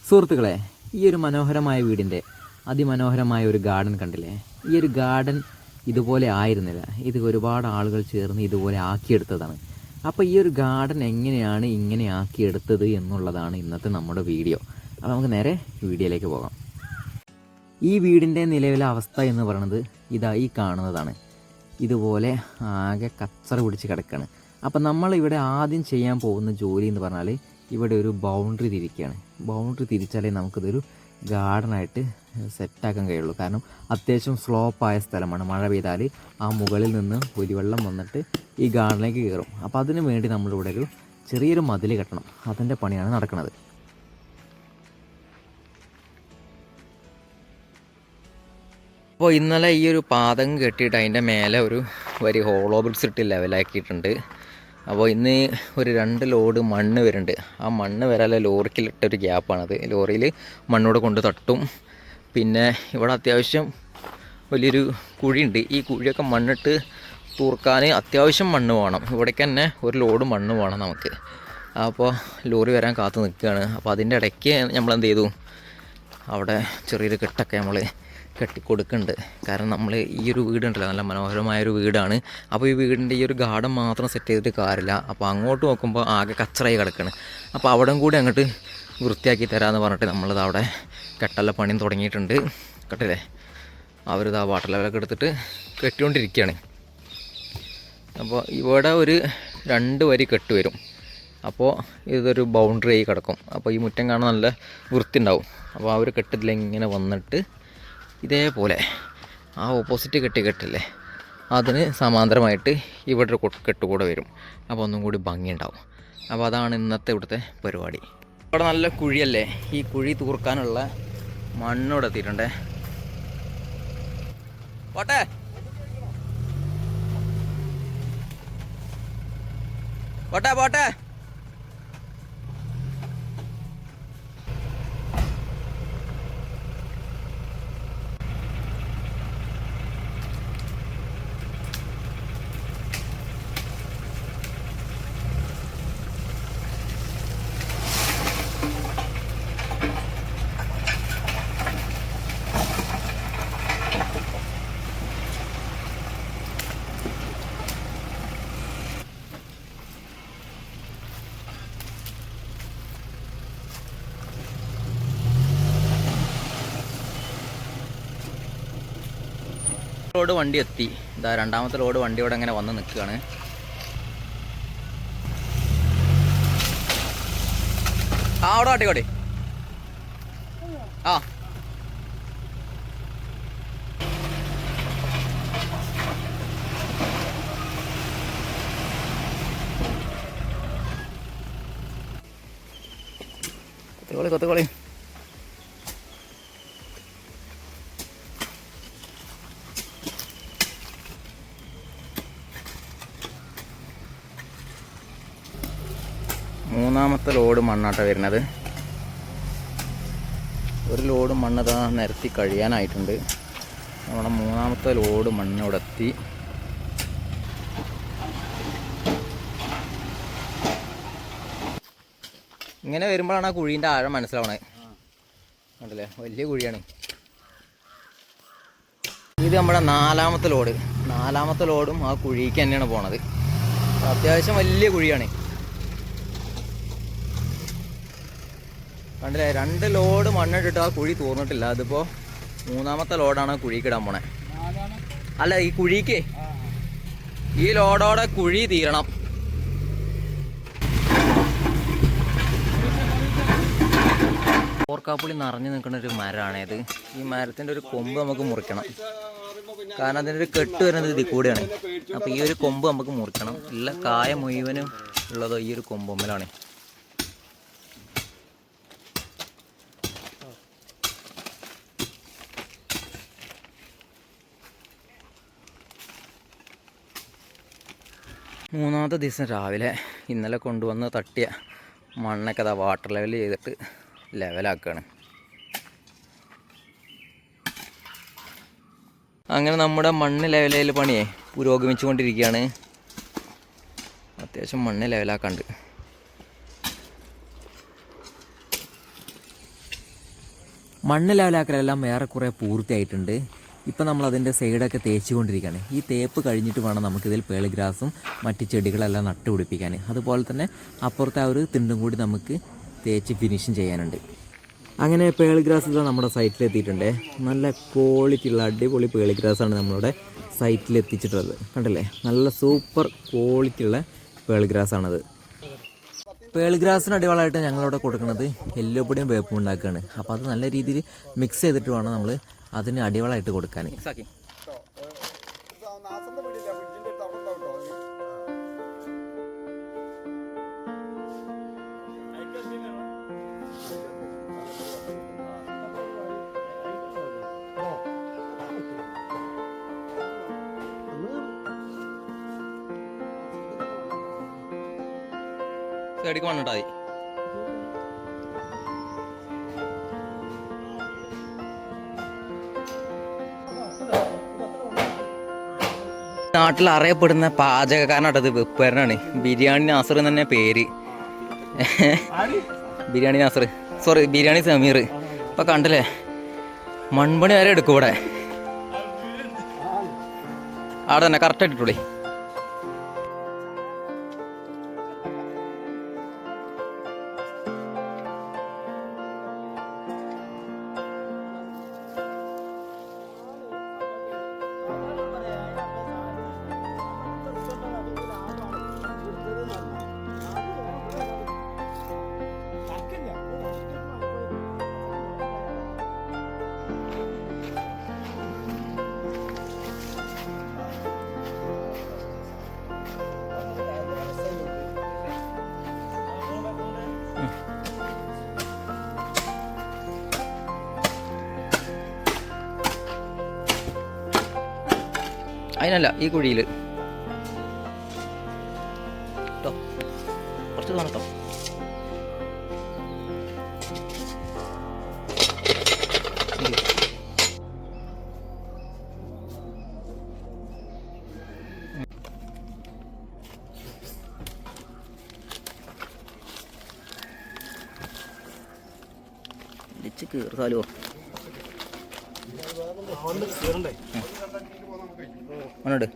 സുഹൃത്തുക്കളെ, ഈ ഒരു മനോഹരമായ വീടിൻ്റെ അതിമനോഹരമായ ഒരു ഗാർഡൻ കണ്ടില്ലേ? ഈ ഒരു ഗാർഡൻ ഇതുപോലെ ആയിരുന്നില്ല. ഇത് ഒരുപാട് ആളുകൾ ചേർന്ന് ഇതുപോലെ ആക്കിയെടുത്തതാണ്. അപ്പോൾ ഈ ഒരു ഗാർഡൻ എങ്ങനെയാണ് ഇങ്ങനെ ആക്കിയെടുത്തത് എന്നുള്ളതാണ് ഇന്നത്തെ നമ്മുടെ വീഡിയോ. അപ്പോൾ നമുക്ക് നേരെ വീഡിയോയിലേക്ക് പോകാം. ഈ വീടിൻ്റെ നിലവിലെ അവസ്ഥ എന്ന് പറയുന്നത് ഇതാ ഈ കാണുന്നതാണ്. ഇതുപോലെ ആകെ കച്ചറ പിടിച്ച് കിടക്കുകയാണ്. അപ്പം നമ്മളിവിടെ ആദ്യം ചെയ്യാൻ പോകുന്ന ജോലി എന്ന് പറഞ്ഞാൽ ഇവിടെ ഒരു ബൗണ്ടറി തിരിക്കുകയാണ്. ബൗണ്ടറി തിരിച്ചാലേ നമുക്കിതൊരു ഗാർഡനായിട്ട് സെറ്റാക്കാൻ കഴിയുള്ളൂ. കാരണം അത്യാവശ്യം സ്ലോപ്പായ സ്ഥലമാണ്. മഴ പെയ്താൽ ആ മുകളിൽ നിന്ന് പൊരിവെള്ളം വന്നിട്ട് ഈ ഗാർഡനിലേക്ക് കയറും. അപ്പോൾ അതിനു വേണ്ടി നമ്മളിവിടെ ഒരു ചെറിയൊരു മതിൽ കെട്ടണം. അതിൻ്റെ പണിയാണ് നടക്കുന്നത്. അപ്പോൾ ഇന്നലെ ഈ ഒരു പാതകം കെട്ടിയിട്ട് അതിൻ്റെ മേലെ ഒരു വരി ഹോളോ ബ്രിക്സ് ഇട്ട് ലെവലാക്കിയിട്ടുണ്ട്. അപ്പോൾ ഇന്ന് ഒരു 2 ലോഡ് മണ്ണ് വരുന്നുണ്ട്. ആ മണ്ണ് വരാതെ ലോറിക്കിലിട്ടൊരു ഗ്യാപ്പാണത്. ലോറിയിൽ മണ്ണോടെ കൊണ്ട് തട്ടും. പിന്നെ ഇവിടെ അത്യാവശ്യം വലിയൊരു കുഴിയുണ്ട്. ഈ കുഴിയൊക്കെ മണ്ണിട്ട് തൂർക്കാൻ അത്യാവശ്യം മണ്ണ് വേണം. ഇവിടേക്ക് തന്നെ ഒരു ലോഡ് മണ്ണ് വേണം നമുക്ക്. അപ്പോൾ ലോറി വരാൻ കാത്തു നിൽക്കുകയാണ്. അപ്പോൾ അതിൻ്റെ ഇടയ്ക്ക് നമ്മളെന്ത് ചെയ്തു, അവിടെ ചെറിയൊരു കെട്ടൊക്കെ നമ്മൾ കെട്ടിക്കൊടുക്കുന്നുണ്ട്. കാരണം നമ്മൾ ഈ ഒരു വീടുണ്ടല്ലോ, നല്ല മനോഹരമായൊരു വീടാണ്. അപ്പോൾ ഈ വീടിൻ്റെ ഈ ഒരു ഗാർഡൻ മാത്രം സെറ്റ് ചെയ്തിട്ട് കാര്യമില്ല. അപ്പോൾ അങ്ങോട്ട് നോക്കുമ്പോൾ ആകെ കച്ചറായി കിടക്കുകയാണ്. അപ്പോൾ അവിടെ കൂടി അങ്ങോട്ട് വൃത്തിയാക്കി തരാമെന്ന് പറഞ്ഞിട്ട് നമ്മളിത് അവിടെ കെട്ടല്ല പണിയും തുടങ്ങിയിട്ടുണ്ട്. കെട്ടില്ലേ, അവരിത് ആ വാട്ടർ ലെവലൊക്കെ എടുത്തിട്ട് കെട്ടിക്കൊണ്ടിരിക്കുകയാണ്. അപ്പോൾ ഇവിടെ ഒരു 2 വരി കെട്ട് വരും. അപ്പോൾ ഇതൊരു ബൗണ്ടറി ആയി കിടക്കും. അപ്പോൾ ഈ മുറ്റം കാണാൻ നല്ല വൃത്തി ഉണ്ടാവും. അപ്പോൾ ആ ഒരു കെട്ടിലിങ്ങനെ വന്നിട്ട് ഇതേപോലെ ആ ഓപ്പോസിറ്റ് കെട്ടില്ലേ, അതിന് സമാന്തരമായിട്ട് ഇവിടെ ഒരു കെട്ടുകൂടെ വരും. അപ്പോൾ ഒന്നും കൂടി ഭംഗിയുണ്ടാവും. അപ്പോൾ അതാണ് ഇന്നത്തെ ഇവിടുത്തെ പരിപാടി. ഇവിടെ നല്ല കുഴിയല്ലേ, ഈ കുഴി തൂർക്കാനുള്ള മണ്ണോടെ എത്തിയിട്ടുണ്ടേ. പോട്ടെ പോട്ടെ പോട്ടെ ലോഡ് വണ്ടി എത്തി. ഇതാ 2ാമത്തെ ലോഡ് വണ്ടി ഇവിടെ അങ്ങനെ വന്ന് നിൽക്കുകയാണ്. അവിടെ കാട്ടിക്കോട്ടെ. ആ കൊത്തുകോളി 3ാമത്തെ ലോഡ് മണ്ണാട്ട വരുന്നത്. ഒരു ലോഡ് മണ്ണ് ഇതാ നിരത്തി കഴിയാനായിട്ടുണ്ട്. നമ്മുടെ 3ാമത്തെ ലോഡ് മണ്ണ് ഇവിടെ എത്തി. ഇങ്ങനെ വരുമ്പോഴാണ് ആ കുഴീൻ്റെ ആഴം മനസ്സിലാവണേ. കണ്ടല്ലേ, വലിയ കുഴിയാണ്. ഇത് നമ്മുടെ 4ാമത്തെ ലോഡ്. 4ാമത്തെ ലോഡും ആ കുഴിക്ക് തന്നെയാണ് പോണത്. അത്യാവശ്യം വലിയ കുഴിയാണ്. കണ്ടില്ലേ, 2 ലോഡ് മണ്ണിട്ടിട്ട് ആ കുഴി തൂർന്നിട്ടില്ല. അതിപ്പോൾ 3ാമത്തെ ലോഡാണ് ആ കുഴിക്കിടാൻ പോണേ. അല്ല, ഈ കുഴിക്ക് ഈ ലോഡോടെ കുഴി തീരണം. ഓർക്കാപ്പുളി നിറഞ്ഞു നിൽക്കുന്ന ഒരു മരമാണ് ഇത്. ഈ മരത്തിൻ്റെ ഒരു കൊമ്പ് നമുക്ക് മുറിക്കണം. കാരണം അതിൻ്റെ ഒരു കെട്ട് വരുന്നത് ഇതിൽ കൂടെയാണ്. അപ്പോൾ ഈ ഒരു കൊമ്പ് നമുക്ക് മുറിക്കണം. എല്ലാ കായ മുഴുവനും ഉള്ളതോ ഈ ഒരു കൊമ്പൊമ്മലാണ്. മൂന്നാമത്തെ ദിവസം രാവിലെ ഇന്നലെ കൊണ്ടുവന്ന് തട്ടിയ മണ്ണൊക്കെ അതാ വാട്ടർ ലെവൽ ചെയ്തിട്ട് ലെവലാക്കുകയാണ്. അങ്ങനെ നമ്മുടെ മണ്ണ് ലെവൽ പണിയെ പുരോഗമിച്ചുകൊണ്ടിരിക്കുകയാണ്. അത്യാവശ്യം മണ്ണ് ലെവലാക്കാണ്ട്. മണ്ണ് ലെവലാക്കലെല്ലാം ഏറെക്കുറെ പൂർത്തിയായിട്ടുണ്ട്. ഇപ്പം നമ്മളതിൻ്റെ സൈഡൊക്കെ തേച്ചുകൊണ്ടിരിക്കുകയാണ്. ഈ തേപ്പ് കഴിഞ്ഞിട്ട് വേണം നമുക്കിതിൽ പേളി ഗ്രാസും മറ്റ് ചെടികളെല്ലാം നട്ടുപിടിപ്പിക്കാൻ. അതുപോലെ തന്നെ അപ്പുറത്തെ ആ ഒരു തിണ്ടും കൂടി നമുക്ക് തേച്ച് ഫിനിഷിങ് ചെയ്യാനുണ്ട്. അങ്ങനെ പേളി ഗ്രാസ് ഇതാ നമ്മുടെ സൈറ്റിലെത്തിയിട്ടുണ്ട്. നല്ല ക്വാളിറ്റി ഉള്ള അടിപൊളി പേളി ഗ്രാസാണ് നമ്മളുടെ സൈറ്റിൽ എത്തിച്ചിട്ടുള്ളത്. കണ്ടല്ലേ, നല്ല സൂപ്പർ ക്വാളിറ്റി ഉള്ള പേളി ഗ്രാസാണത്. പേളി ഗ്രാസിന് അടിവളമായിട്ട് ഞങ്ങളിവിടെ കൊടുക്കുന്നത് എല്ലുപൊടിയും വേപ്പും ഉണ്ടാക്കുകയാണ്. അപ്പോൾ അത് നല്ല രീതിയിൽ മിക്സ് ചെയ്തിട്ട് വേണം നമ്മൾ അതിന് അടിവളമായിട്ട് കൊടുക്കാൻ. അടിക്ക് മണ്ണിട്ടാ മതി. നാട്ടിൽ അറിയപ്പെടുന്ന പാചകക്കാരനാട്ടത് വെപ്പുകാരനാണ്. ബിരിയാണി നാസർ തന്നെ പേര്. ബിരിയാണി നാസർ, സോറി ബിരിയാണി സമീർ. ഇപ്പൊ കണ്ടില്ലേ, മൺപണി വരെ എടുക്കും ഇവിടെ. അവിടെ തന്നെ കറക്റ്റ് ഇട്ടിട്ടുള്ളേ. അതിനല്ല, ഈ കുഴിയിൽ കേട്ടോ, കുറച്ച് തണുത്തോ. കീർത്താലോ മണ്ണുണ്ട്.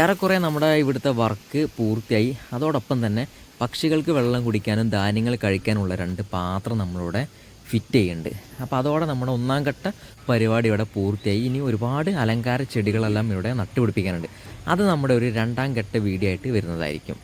ഏറെക്കുറെ നമ്മുടെ ഇവിടുത്തെ വർക്ക് പൂർത്തിയായി. അതോടൊപ്പം തന്നെ പക്ഷികൾക്ക് വെള്ളം കുടിക്കാനും ധാന്യങ്ങൾ കഴിക്കാനുള്ള 2 പാത്രം നമ്മളിവിടെ ഫിറ്റ് ചെയ്യുന്നുണ്ട്. അപ്പോൾ അതോടെ നമ്മുടെ ഒന്നാം ഘട്ട പരിപാടി ഇവിടെ പൂർത്തിയായി. ഇനി ഒരുപാട് അലങ്കാര ചെടികളെല്ലാം ഇവിടെ നട്ടുപിടിപ്പിക്കാനുണ്ട്. അത് നമ്മുടെ ഒരു രണ്ടാം ഘട്ട വീഡിയോ ആയിട്ട് വരുന്നതായിരിക്കും.